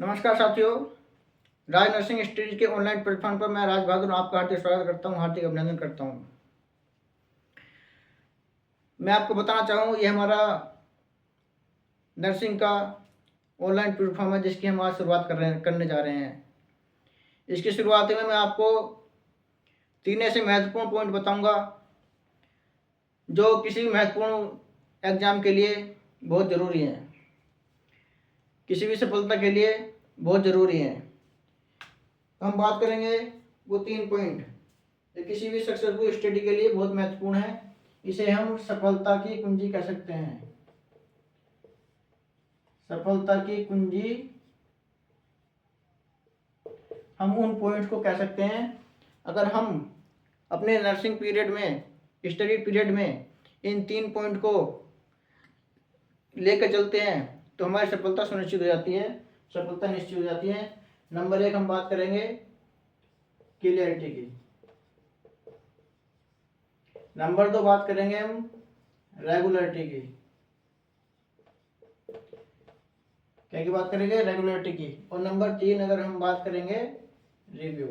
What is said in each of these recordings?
नमस्कार साथियों, राज nursing studies के ऑनलाइन प्लेटफॉर्म पर मैं राज बहादुर आपका हार्दिक स्वागत करता हूं, हार्दिक अभिनंदन करता हूं। मैं आपको बताना चाहूँ ये हमारा नर्सिंग का ऑनलाइन प्लेटफॉर्म है जिसकी हम आज शुरुआत करने जा रहे हैं। इसकी शुरुआत में मैं आपको 3 ऐसे महत्वपूर्ण पॉइंट बताऊंगा जो किसी भी महत्वपूर्ण एग्जाम के लिए बहुत ज़रूरी हैं, किसी भी सफलता के लिए बहुत ज़रूरी हैं। हम बात करेंगे वो 3 पॉइंट जो किसी भी सक्सेसफुल स्टडी के लिए बहुत महत्वपूर्ण है। इसे हम सफलता की कुंजी कह सकते हैं। सफलता की कुंजी हम उन पॉइंट्स को कह सकते हैं। अगर हम अपने नर्सिंग पीरियड में, स्टडी पीरियड में इन 3 पॉइंट को लेकर चलते हैं तो हमारी सफलता सुनिश्चित हो जाती है, सफलता निश्चित हो जाती है। नंबर 1 हम बात करेंगे क्लियरिटी की। नंबर 2 बात करेंगे हम रेगुलरिटी की। क्या की बात करेंगे? रेगुलरिटी की। और नंबर 3 अगर हम बात करेंगे रिव्यू।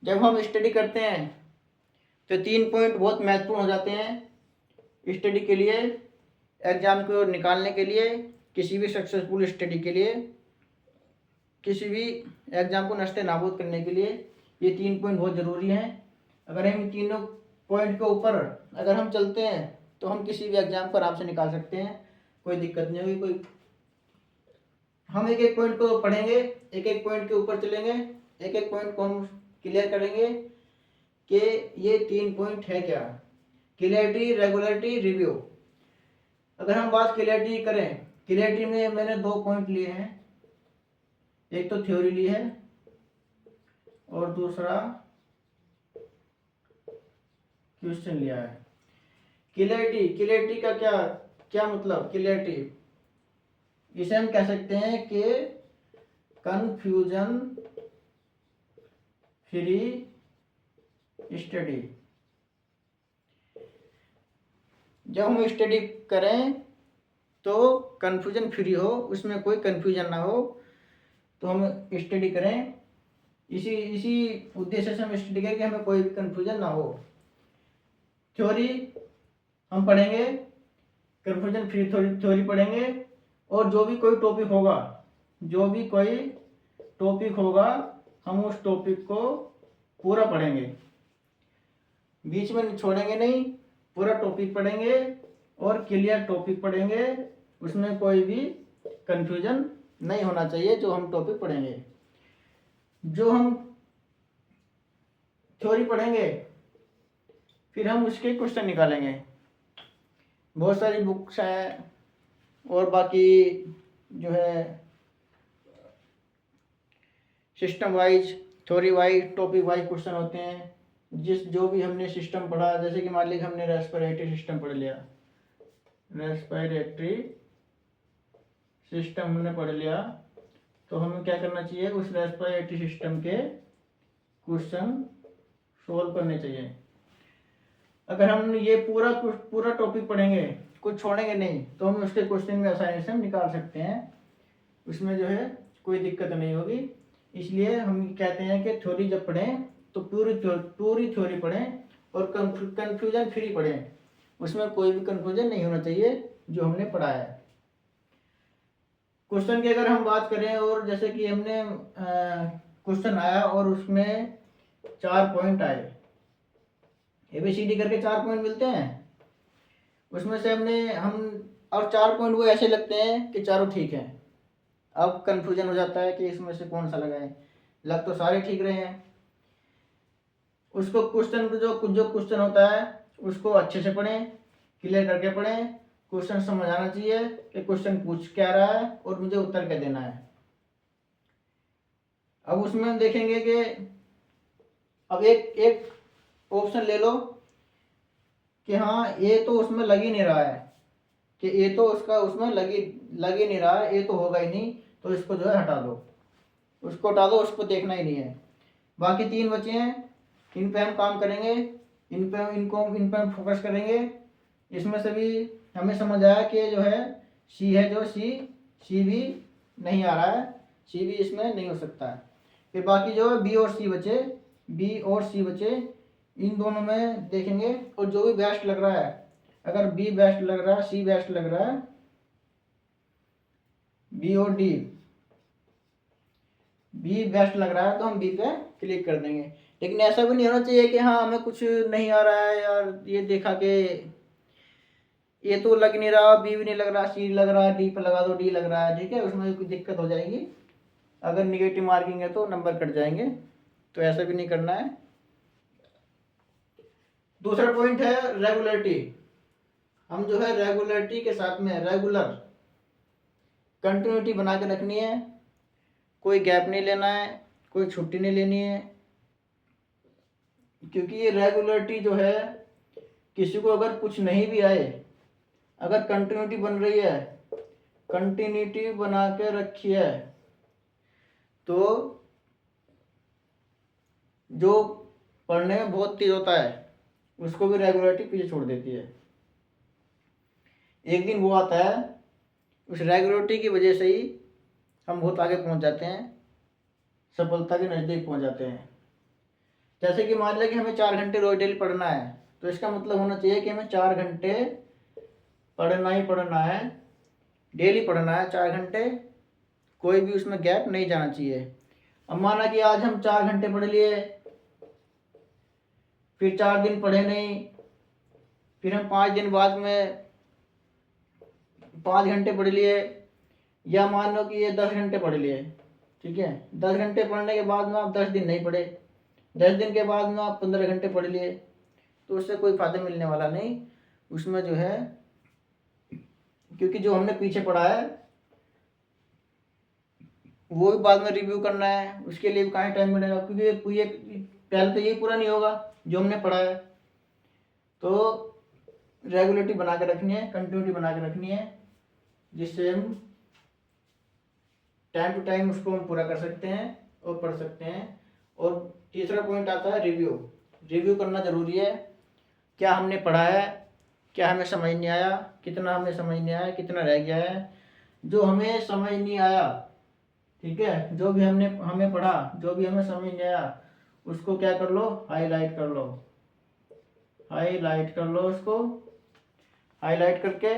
जब हम स्टडी करते हैं तो 3 पॉइंट बहुत महत्वपूर्ण हो जाते हैं स्टडी के लिए, एग्जाम को निकालने के लिए, किसी भी सक्सेसफुल स्टडी के लिए, किसी भी एग्जाम को नस्ते नाबूद करने के लिए ये 3 पॉइंट बहुत ज़रूरी हैं। अगर हम इन तीनों पॉइंट के ऊपर अगर हम चलते हैं तो हम किसी भी एग्जाम को आराम से निकाल सकते हैं, कोई दिक्कत नहीं होगी। कोई हम एक एक पॉइंट को पढ़ेंगे, एक एक पॉइंट के ऊपर चलेंगे, एक एक पॉइंट को हम क्लियर करेंगे कि ये 3 पॉइंट है क्या। Clarity, regularity, review. अगर हम बात क्लियरिटी करें, क्लियरिटी में मैंने 2 पॉइंट लिए हैं। एक तो थ्योरी ली है और दूसरा क्वेश्चन लिया है। क्लियरिटी, क्लियरिटी का क्या क्या मतलब? क्लियरिटी इसे हम कह सकते हैं कि कंफ्यूजन फ्री स्टडी। जब हम स्टडी करें तो कंफ्यूजन फ्री हो, उसमें कोई कंफ्यूजन ना हो, तो हम स्टडी करें। इसी उद्देश्य से हम स्टडी करें कि हमें कोई भी कंफ्यूजन ना हो। थ्योरी हम पढ़ेंगे, कंफ्यूजन फ्री थ्योरी पढ़ेंगे, और जो भी कोई टॉपिक होगा हम उस टॉपिक को पूरा पढ़ेंगे, बीच में छोड़ेंगे नहीं, पूरा टॉपिक पढ़ेंगे और क्लियर टॉपिक पढ़ेंगे। उसमें कोई भी कंफ्यूजन नहीं होना चाहिए जो हम टॉपिक पढ़ेंगे। जो हम थ्योरी पढ़ेंगे फिर हम उसके क्वेश्चन निकालेंगे। बहुत सारी बुक्स हैं और बाकी जो है system wise, theory wise, topic wise question होते हैं। जो भी हमने सिस्टम पढ़ा, जैसे कि मान लीजिए हमने रेस्पिरेटरी सिस्टम पढ़ लिया, रेस्पिरेटरी सिस्टम हमने पढ़ लिया, तो हमें क्या करना चाहिए? उस रेस्पिरेटरी सिस्टम के क्वेश्चन सोल्व करने चाहिए। अगर हम ये पूरा टॉपिक पढ़ेंगे, कुछ छोड़ेंगे नहीं, तो हम उसके क्वेश्चन में आसानी से हम निकाल सकते हैं। उसमें जो है कोई दिक्कत नहीं होगी। इसलिए हम कहते हैं कि थ्योरी जब पढ़ें तो पूरी थ्योरी पढ़ें और कंफ्यूजन फ्री पढ़ें। उसमें कोई भी कंफ्यूजन नहीं होना चाहिए जो हमने पढ़ा है। क्वेश्चन की अगर हम बात करें, और जैसे कि हमने क्वेश्चन आया और उसमें 4 पॉइंट आए, ABCD करके 4 पॉइंट मिलते हैं, उसमें से और 4 पॉइंट वो ऐसे लगते हैं कि चारों ठीक हैं। अब कंफ्यूजन हो जाता है कि इसमें से कौन सा लगाएं। लग तो सारे ठीक रहे हैं। उसको क्वेश्चन जो क्वेश्चन होता है उसको अच्छे से पढ़ें, क्लियर करके पढ़ें। क्वेश्चन समझ आना चाहिए कि क्वेश्चन पूछ क्या रहा है और मुझे उत्तर क्या देना है। अब उसमें हम देखेंगे कि अब एक ऑप्शन ले लो कि हाँ ये तो उसमें लग ही नहीं रहा है, कि ये तो उसका उसमें लग ही नहीं रहा है, ये तो होगा ही नहीं, तो इसको जो है हटा दो, उसको हटा दो, उसको देखना ही नहीं है। बाकी 3 बचे हैं, इन पे हम काम करेंगे, इन पे हम फोकस करेंगे। इसमें से भी हमें समझ आया कि जो है सी है जो सी भी नहीं आ रहा है, सी भी इसमें नहीं हो सकता है। फिर बाकी जो बी और सी बचे, इन दोनों में देखेंगे और जो भी बेस्ट लग रहा है, अगर बी बेस्ट लग रहा है, सी बेस्ट लग रहा है, बी और डी, बी बेस्ट लग रहा है तो हम बी पे क्लिक कर देंगे। लेकिन ऐसा भी नहीं होना चाहिए कि हाँ हमें कुछ नहीं आ रहा है यार, ये देखा कि ये तो लग नहीं रहा, बी भी नहीं लग रहा, सी लग रहा है, डी पे लगा दो, डी लग रहा है, ठीक है, उसमें कोई दिक्कत हो जाएगी। अगर निगेटिव मार्किंग है तो नंबर कट जाएंगे, तो ऐसा भी नहीं करना है। दूसरा पॉइंट है रेगुलरिटी। हम जो है रेगुलरिटी के साथ में रेगुलर कंटिन्यूटी बना के रखनी है, कोई गैप नहीं लेना है, कोई छुट्टी नहीं लेनी है, क्योंकि ये रेगुलरिटी जो है किसी को अगर कुछ नहीं भी आए, अगर कंटिन्यूटी बन रही है, कंटिन्यूटी बना के रखी है, तो जो पढ़ने में बहुत तेज होता है उसको भी रेगुलरिटी पीछे छोड़ देती है। एक दिन वो आता है, उस रेगुलरिटी की वजह से ही हम बहुत आगे पहुंच जाते हैं, सफलता के नज़दीक पहुंच जाते हैं। जैसे कि मान लें कि हमें 4 घंटे रोज डेली पढ़ना है, तो इसका मतलब होना चाहिए कि हमें 4 घंटे पढ़ना ही पढ़ना है, डेली पढ़ना है 4 घंटे, कोई भी उसमें गैप नहीं जाना चाहिए। अब माना कि आज हम 4 घंटे पढ़ लिए, फिर 4 दिन पढ़े नहीं, फिर हम 5 दिन बाद में 5 घंटे पढ़ लिए, या मान लो कि ये 10 घंटे पढ़ लिए, ठीक है, 10 घंटे पढ़ने के बाद में आप 10 दिन नहीं पढ़े, 10 दिन के बाद में आप 15 घंटे पढ़ लिए, तो उससे कोई फायदा मिलने वाला नहीं उसमें जो है, क्योंकि जो हमने पीछे पढ़ा है वो भी बाद में रिव्यू करना है, उसके लिए भी कहाँ टाइम मिलेगा, क्योंकि ये पहले तो ये पूरा नहीं होगा जो हमने पढ़ा है। तो रेगुलरिटी बना के रखनी है, कंटिन्यूटी बना के रखनी है, जिससे हम टाइम टू टाइम उसको हम पूरा कर सकते हैं और पढ़ सकते हैं। और तीसरा पॉइंट आता है रिव्यू। रिव्यू करना ज़रूरी है, क्या हमने पढ़ा है, क्या हमें समझ नहीं आया, कितना हमें समझ नहीं आया, कितना रह गया है। जो हमें समझ नहीं आया, ठीक है, जो भी हमें पढ़ा, जो भी हमें समझ नहीं आया, उसको क्या कर लो, हाईलाइट कर लो, हाईलाइट कर लो, उसको हाईलाइट करके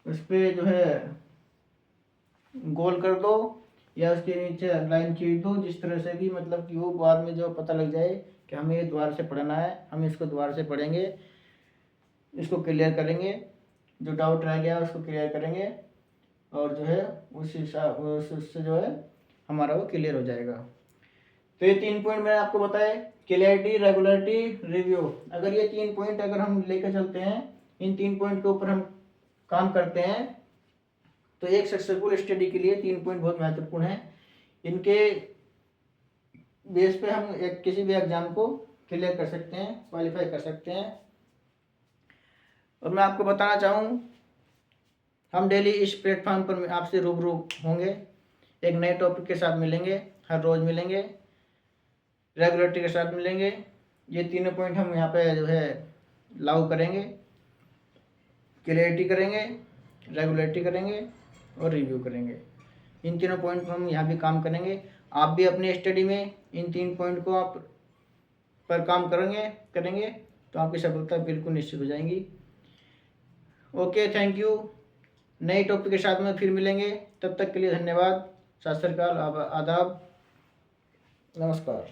उस पर जो है गोल कर दो, या उसके नीचे लाइन खींच दो, जिस तरह से भी मतलब कि वो बाद में जो पता लग जाए कि हमें ये दोबारा से पढ़ना है, हम इसको दोबारा से पढ़ेंगे, इसको क्लियर करेंगे, जो डाउट रह गया उसको क्लियर करेंगे, और जो है उस हिसाब उससे जो है हमारा वो क्लियर हो जाएगा। तो ये 3 पॉइंट मैंने आपको बताए, क्लियरिटी, रेगुलरिटी, रिव्यू। अगर ये 3 पॉइंट अगर हम लेकर चलते हैं, इन 3 पॉइंट के ऊपर हम काम करते हैं, तो एक सक्सेसफुल स्टडी के लिए 3 पॉइंट बहुत महत्वपूर्ण है। इनके बेस पे हम किसी भी एग्जाम को क्लियर कर सकते हैं, क्वालिफाई कर सकते हैं। और मैं आपको बताना चाहूँ, हम डेली इस प्लेटफॉर्म पर आपसे रूबरू होंगे, एक नए टॉपिक के साथ मिलेंगे, हर रोज़ मिलेंगे, रेगुलरिटी के साथ मिलेंगे। ये तीनों पॉइंट हम यहाँ पे जो है लागू करेंगे, क्लियरिटी करेंगे, रेगुलरिटी करेंगे और रिव्यू करेंगे। इन तीनों पॉइंट पर हम यहाँ भी काम करेंगे। आप भी अपनी स्टडी में इन 3 पॉइंट को आप पर काम करेंगे तो आपकी सफलता बिल्कुल निश्चित हो जाएंगी। Okay, thank you. नए टॉपिक के साथ में फिर मिलेंगे, तब तक के लिए धन्यवाद। सत श्री अकाल, आदाब, नमस्कार।